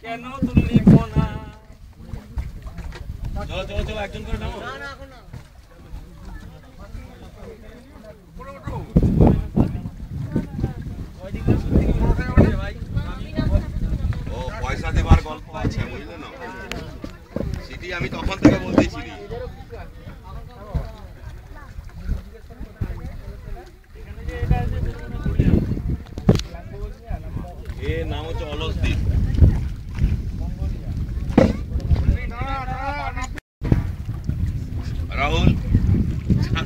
কেন তুমি কোনা চলো চলো চলো একজন করে নামো না না এখন না পুরো উঠো ওইদিকে ভাই ও পয়সা দেবার গল্প আছে বুঝলে না সিটি আমি তখন থেকে বলতেছি এ নাম হচ্ছে অলসদ্বীপ রাহুল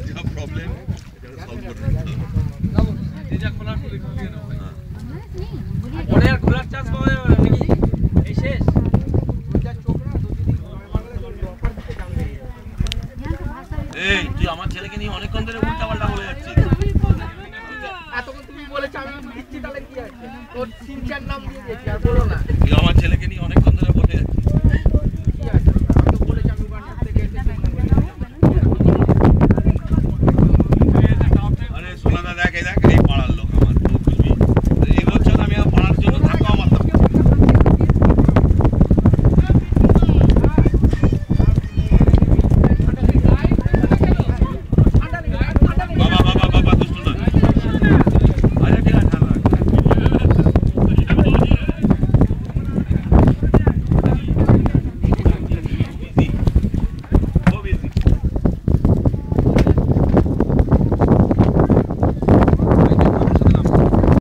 যা প্রবলেম এটা সলভ করতে হবে এই যা খোলার পরে খুলে নাও পরে আর খোলার চান্স পাওয়া যাবে না নাকি এই শেষ যা চোখ না দুদিন প্রপার দিতে জানবে এই তুই আমার ছেলেকে নিয়ে অনেকক্ষণ ধরে উল্টাপাল্টা বলে যাচ্ছিস এতক্ষণ তুমি বলেছ আমি দিচ্ছি তাহলে কি আছে তোর সিনচার নাম দিয়ে দিয়েছি আর বলো না তুই আমার ছেলেকে নিয়ে অনেকক্ষণ